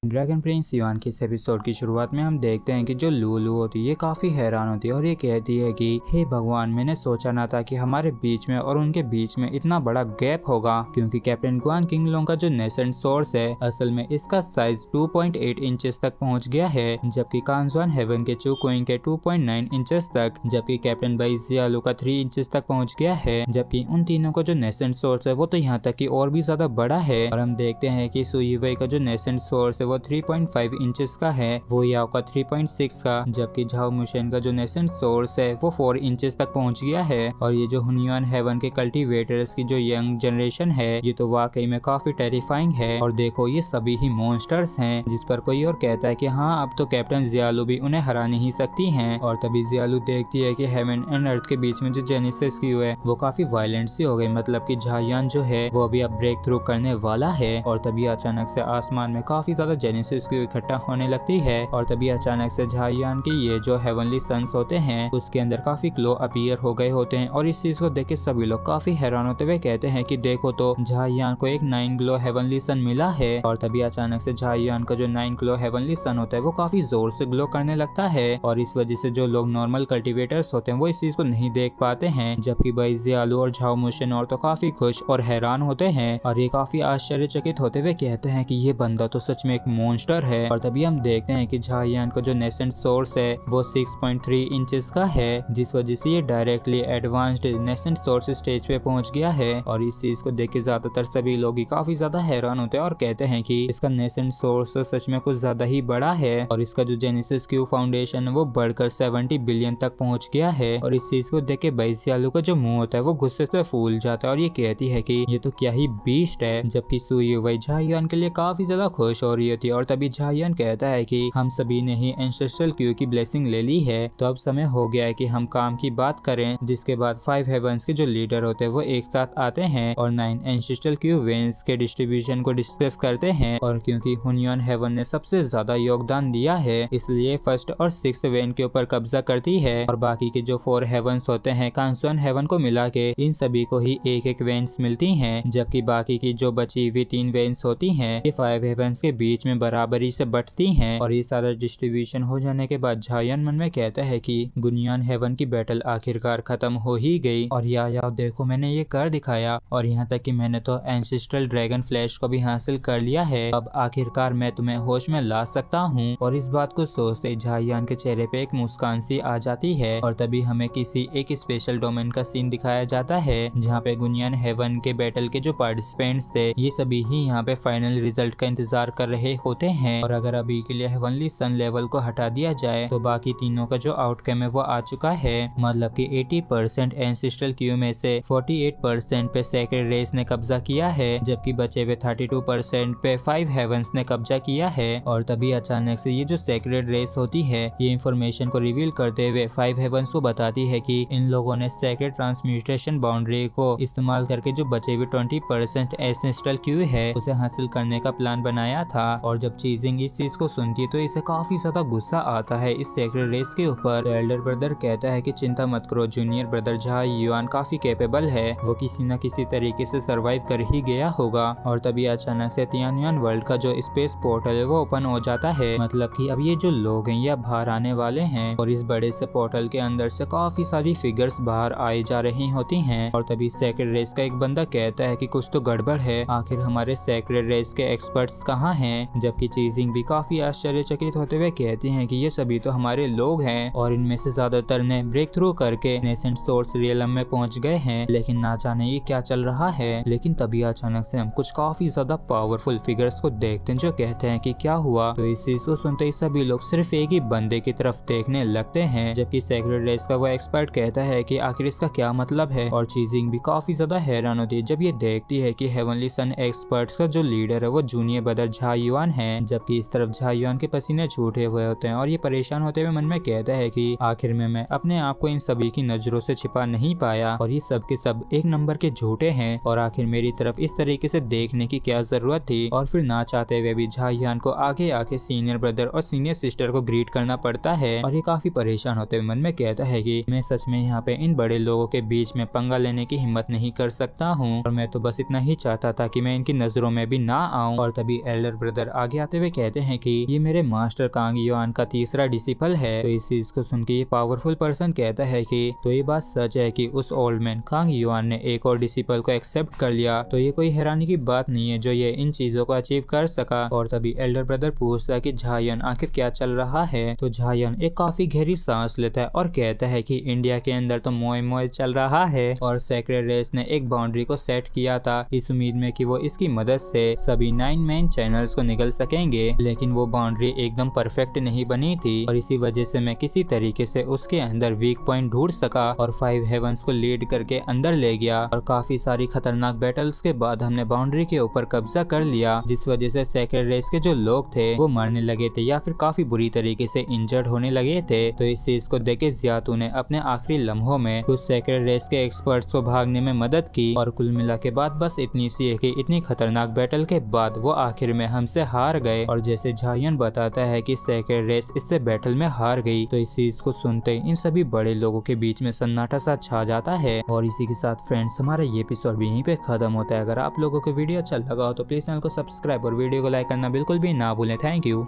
Dragon Prince yuan की इस episode की शुरुआत में हम देखते हैं कि जो लूलू होती है ये काफी हैरान होती है और ये कहती है कि हे भगवान, मैंने सोचा ना था कि हमारे बीच में और उनके बीच में इतना बड़ा गैप होगा, क्योंकि कैप्टन गुआन किंगलोंग का जो नेसेंट सोर्स है असल में इसका साइज 2.8 इंचेस तक पहुंच गया है, जबकि कांगजुआन हेवन के चूकुइंग के 2.9 इंचेस तक, जबकि कैप्टन बाइजियालू का 3 इंचेस तक पहुंच गया है। जबकि उन तीनों का जो नेसेंट सोर्स है वो तो यहाँ तक कि और भी ज्यादा बड़ा है। और हम देखते हैं कि सुईवई का जो नेसेंट सोर्स है वो 3.5 इंचेस का है, वो याओ का 3.6 का, जबकि झाओ मुशेन का जो नेसेंट सोर्स है वो 4 इंचेस तक पहुंच गया है। और ये जो हुनियुआन हेवन के कल्टीवेटर्स की जो यंग जनरेशन है ये तो वाकई में काफी टेरिफाइंग है। और देखो ये सभी ही मॉन्स्टर्स हैं, जिस पर कोई और कहता है कि हाँ अब तो कैप्टन जियालू भी उन्हें हरा नहीं सकती हैं। और तभी जियालू देखती है कि हेवन एंड अर्थ के बीच में जो जेनेसिस क्यू है वो काफी वायलेंट सी हो गई, मतलब कि झायान जो है वो अभी अब ब्रेक थ्रू करने वाला है। और तभी अचानक से आसमान में काफी ज्यादा जेनेसिस क्यू इकट्ठा होने लगती है। और तभी अचानक से झायान के ये जो हेवनली सन्स होते हैं उसके अंदर काफी ग्लो अपीयर हो गए होते हैं। और इस चीज को देख के सभी लोग काफी हैरान होते हुए कहते हैं कि देखो तो झायान को एक 9 ग्लो हेवनली सन मिला है। और तभी अचानक से झायान का जो 9 ग्लो हेवनली सन होता है वो काफी जोर से ग्लो करने लगता है। और इस वजह से जो लोग नॉर्मल कल्टीवेटर्स होते हैं वो इस चीज को नहीं देख पाते हैं, जबकि बाइजियालू और झाओ मुशेन और तो काफी खुश और हैरान होते हैं। और ये काफी आश्चर्यचकित होते हुए कहते हैं कि ये बंदा तो सच में एक मॉन्स्टर है। और तभी हम देखते हैं कि झायान का जो नेसेंट सोर्स है वो 6.3 इंचेस का है, जिस वजह से ये directly advanced nascent source stage पे पहुंच गया है। और इस चीज को देख के ज्यादातर सभी लोग ही काफी ज्यादा हैरान होते हैं और कहते हैं कि इसका नेसेंट सोर्स सच में कुछ ज्यादा ही बड़ा है। और इसका जो जेनेसिस क्यू फाउंडेशन वो बढ़कर 70 बिलियन तक पहुंच गया है। और इस चीज को देख के बाइजियालू का जो मुंह होता है वो गुस्से से फूल जाता है और ये कहती है कि ये तो क्या ही बीस्ट है। जबकि सुईवई झायान के लिए काफी ज्यादा खुश हो रही होती है। और तभी झायान कहता है कि हम सभी ने ही एंसेस्ट्रल क्यू की ब्लेसिंग ले ली है, तो अब समय हो गया है कि हम काम की बात करें। जिसके बाद 5 हेवंस के जो लीडर होते हैं वो एक साथ आते हैं और 9 एंसेस्ट्रल क्यू वेन्स के डिस्ट्रीब्यूशन को डिस्कस करते हैं। और क्योंकि हुनियुआन हेवन ने सबसे ज्यादा योगदान दिया है इसलिए फर्स्ट और 6th वेन के ऊपर कब्जा करती है। और बाकी के जो 4 हेवंस होते हैं कांगजुआन हेवन को मिला के इन सभी को ही एक वेन्स मिलती हैं, जबकि बाकी की जो बची हुई 3 वेन्स होती हैं ये 5 हेवंस के बीच में बराबरी से बंटती हैं। और ये सारा डिस्ट्रीब्यूशन हो जाने के बाद झायान मन में कहता है कि गुनियान हेवन की बैटल आखिरकार खत्म हो ही गई। और या देखो मैंने ये कर दिखाया, और यहाँ तक कि मैंने तो एंसेस्ट्रल ड्रैगन फ्लैश को भी हासिल कर लिया है, अब आखिरकार मैं तुम्हें होश में ला सकता हूँ। और इस बात को सोचते झायान के चेहरे पे एक मुस्कान सी आ जाती है। और तभी हमें किसी एक स्पेशल डोमेन का सीन दिखाया जाता है जहाँ पे गुनियान हेवन के बैटल के जो पार्टिसिपेंट्स थे ये सभी ही यहाँ पे फाइनल रिजल्ट का इंतजार कर रहे होते हैं। और अगर अभी के लिए हेवनली सन लेवल को हटा दिया जाए तो बाकी तीनों का जो आउटकम है वो आ चुका है, मतलब कि 80% एंसेस्ट्रल क्यू में से 48% पे सेक्रेड रेस ने कब्जा किया है, जबकि बचे हुए 32% पे 5 हेवंस ने कब्जा किया है। और तभी अचानक से ये जो सेक्रेड रेस होती है ये इंफॉर्मेशन को रिवील करते हुए 5 हेवंस को बताती है कि इन लोगों ने सेक्रेड ट्रांसम्यूटेशन बाउंड्री को इस्तेमाल करके जो बचे हुए 20% एंसेस्ट्रल क्यू है उसे हासिल करने का प्लान बनाया था। और जब चीजिंग इस चीज को सुनती है तो इसे काफी ज्यादा गुस्सा आता है इस सेक्रेड रेस के ऊपर। तो एल्डर ब्रदर कहता है कि चिंता मत करो, जूनियर ब्रदर झायुआन काफी कैपेबल है, वो किसी न किसी तरीके से सरवाइव कर ही गया होगा। और तभी अचानक से तियानयुआन वर्ल्ड का जो स्पेस पोर्टल है वो ओपन हो जाता है, मतलब कि अब ये जो लोग हैं ये बाहर आने वाले हैं। और इस बड़े से पोर्टल के अंदर से काफी सारी फिगर्स बाहर आई जा रही होती हैं। और तभी सेक्रेड रेस का एक बंदा कहता है कि कुछ तो गड़बड़ है, आखिर हमारे सेक्रेड रेस के एक्सपर्ट्स कहाँ हैं। जबकि चीजिंग भी काफी आश्चर्यचकित होते हुए कहती हैं कि ये सभी तो हमारे लोग हैं और इनमें से ज्यादातर ने ब्रेक थ्रू करके नेसेंट सोर्स रियलम में पहुंच गए हैं, लेकिन ना जाने ये क्या चल रहा है। लेकिन तभी अचानक से हम कुछ काफी ज्यादा पावरफुल फिगर्स को देखते हैं जो कहते हैं कि क्या हुआ। तो इस चीज को सुनते ही सभी लोग सिर्फ एक ही बंदे की तरफ देखने लगते हैं, जबकि सेक्रेड रेस का वो एक्सपर्ट कहता है कि आखिर इसका क्या मतलब है। और चीजिंग भी काफी ज्यादा हैरान होती है जब ये देखती है कि हेवनली सन एक्सपर्ट्स का जो लीडर है वो जूनियर ब्रदर झायुआन है, जबकि इस तरफ झायुआन के पसीने छूटे हुए होते हैं। और ये परेशान होते हुए मन में कहता है कि आखिर में मैं अपने आप को इन सभी की नजरों से छिपा नहीं पाया और ये सब के सब एक नंबर के झूठे हैं, और आखिर मेरी तरफ इस तरीके से देखने की क्या जरूरत थी। और फिर ना चाहते हुए भी झायान को आगे आके सीनियर ब्रदर और सीनियर सिस्टर को ग्रीट करना पड़ता है। और ये काफी परेशान होते हुए मन में कहता है कि मैं सच में यहाँ पे इन बड़े लोगों के बीच में पंगा लेने की हिम्मत नहीं कर सकता हूँ, और मैं तो बस इतना ही चाहता था कि मैं इनकी नजरों में भी ना आऊँ। और तभी एल्डर ब्रदर आगे आते हुए कहते हैं कि ये मेरे मास्टर कांग युआन का तीसरा डिसिपल है। तो इस चीज को सुन के ये पावरफुल पर्सन कहता है कि तो ये बात सच है कि उस ओल्ड मैन कांग युआन ने एक और डिसिपल को एक्सेप्ट कर लिया, तो ये कोई हैरानी की बात नहीं है जो ये इन चीजों को अचीव कर सका। और तभी एल्डर ब्रदर पूछता है कि झायन आखिर क्या चल रहा है। तो झायन एक काफी गहरी सांस लेता है और कहता है कि इंडिया के अंदर तो मोए मोए चल रहा है और सेक्रेड रेस ने एक बाउंड्री को सेट किया था इस उम्मीद में कि वो इसकी मदद से सभी 9 मेन चैनल्स को निकल सकेंगे, लेकिन वो बाउंड्री एकदम परफेक्ट नहीं बनी थी और इसी वजह से मैं किसी तरीके से उसके अंदर वीक पॉइंट ढूंढ सका और 5 हेवंस को लीड करके अंदर ले गया और काफी सारी खतरनाक बैटल्स के बाद हमने बाउंड्री के ऊपर कब्जा कर लिया, जिस वजह से सेक्रेड रेस के जो लोग थे वो मरने लगे थे या फिर काफी बुरी तरीके से इंजर्ड होने लगे थे। तो इस चीज को देखे ज़ियातू ने अपने आखिरी लम्हों में कुछ सेक्रेड रेस के एक्सपर्ट्स को भागने में मदद की और कुल मिला के बाद बस इतनी सी है कि इतनी खतरनाक बैटल के बाद वो आखिर में हमसे हार गए। और जैसे झायन बताता है कि सेक्रेड रेस इससे बैटल में हार गई, तो इस चीज को सुनते ही इन सभी बड़े लोगों के बीच में सन्नाटा सा छा जाता है। और इसी के साथ फ्रेंड्स हमारा ये एपिसोड भी यहीं पे खत्म होता है। अगर आप लोगों को वीडियो अच्छा लगा हो तो प्लीज चैनल को सब्सक्राइब और वीडियो को लाइक करना बिल्कुल भी ना भूलें। Thank you.